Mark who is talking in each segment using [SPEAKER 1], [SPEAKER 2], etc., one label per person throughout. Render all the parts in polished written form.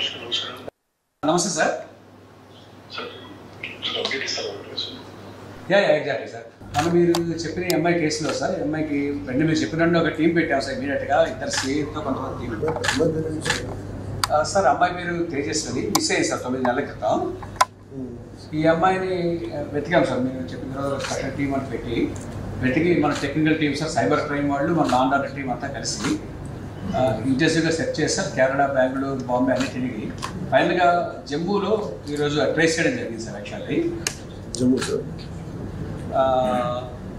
[SPEAKER 1] నమస్తే sir. Exactly sir. మనం మీరు చెప్పిన ఎంఐ కేసులో సార్, ఎంఐకి వెంటనే మీరు చెప్పినట్టు ఒక టీం పెట్టాం సార్. ఇమీడియట్గా ఇద్దరు సిఐతో కొంతమంది టీం సార్. అమ్మాయి మీరు తేజస్విని మిస్ అయ్యింది సార్ 9 నెలల క్రితం. ఈ అమ్మాయిని వెతికాం సార్. మీరు చెప్పిన తర్వాత స్పెషల్ టీం అని వెతికి మన technical team sir, cyber crime వాళ్ళు, మన లా అండ్ ఆర్డర్ టీం అంతా కలిసి ఇంటెన్సివ్గా సెర్చ్ చేస్తారు. కేరళ, బెంగళూరు, బాంబే అన్ని తిరిగి ఫైనల్గా జమ్మూలో ఈరోజు ట్రేస్ చేయడం జరిగింది సార్. యాక్చువల్లీ
[SPEAKER 2] జమ్మూ సార్,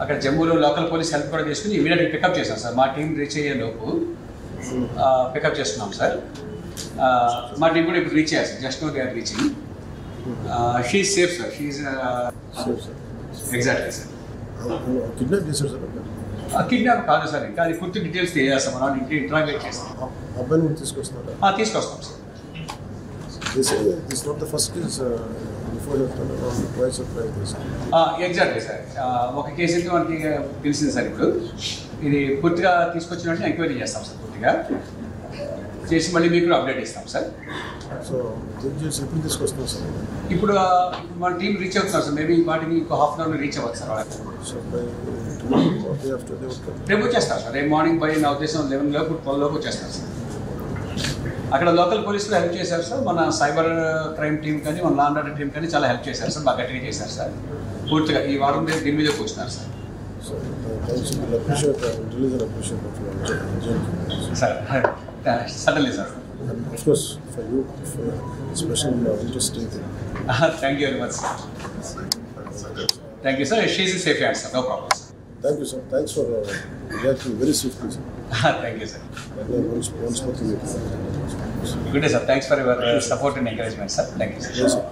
[SPEAKER 1] అక్కడ జమ్మూలో లోకల్ పోలీస్ హెల్ప్ కూడా చేసుకుని ఇమీడియట్గా పికప్ చేశాం సార్. మా టీం రీచ్ అయ్యే లోపు పికప్ చేస్తున్నాం సార్. మా టీం కూడా ఇప్పుడు రీచ్ అయ్యారు sir. Just now they are reaching. She is safe sir. She is exactly sir.
[SPEAKER 2] Kidnap చేశారు సార్.
[SPEAKER 1] కిడ్నాప్ కాదు సార్, ఇంకా అది పూర్తి డీటెయిల్స్ తెలియజేస్తాం. మనం ఇంటి ఇంట్రాగేట్ చేస్తాం.
[SPEAKER 2] అబ్బాయిని కూడా తీసుకొస్తున్నారు.
[SPEAKER 1] తీసుకొస్తాం sir.
[SPEAKER 2] This not the first case
[SPEAKER 1] exactly sir. ఒక కేసు అయితే మనకి తెలిసింది సార్. ఇప్పుడు ఇది పూర్తిగా తీసుకొచ్చినట్టు ఎంక్వైరీ చేస్తాం సార్. పూర్తిగా చేసి మళ్ళీ మీకు అప్డేట్ ఇస్తాం సార్.
[SPEAKER 2] సో ఎప్పుడు తీసుకొస్తాం సార్?
[SPEAKER 1] ఇప్పుడు మన టీం రీచ్ అవుతున్నారు సార్. మేబీ వాటికి ఇంకో హాఫ్ అన్ అవర్లో రీచ్ అవ్వచ్చు సార్. రేపు వచ్చేస్తారు సార్. రేపు మార్నింగ్ నా ఉద్దేశం 11 లోపు 12 లోపు వచ్చేస్తారు సార్. అక్కడ లోకల్ పోలీసులు హెల్ప్ చేశారు సార్. మన సైబర్ క్రైమ్ టీం కానీ, మన లా అండ్ ఆర్డర్ టీం కానీ చాలా హెల్ప్ చేశారు సార్. బాగా గట్టిగా చేశారు సార్. పూర్తిగా ఈ వారం దీని మీద కూర్చున్నారు sir. Sir suddenly sir. Thank you very much sir. Thank you sir. She is safe hand sir. No problem sir.
[SPEAKER 2] Thank you, sir. Thanks for reacting very swiftly, sir.
[SPEAKER 1] Thank you, sir. Good day, sir. Thanks for your support and encouragement, sir. Thank you, sir.
[SPEAKER 2] Yes, sir.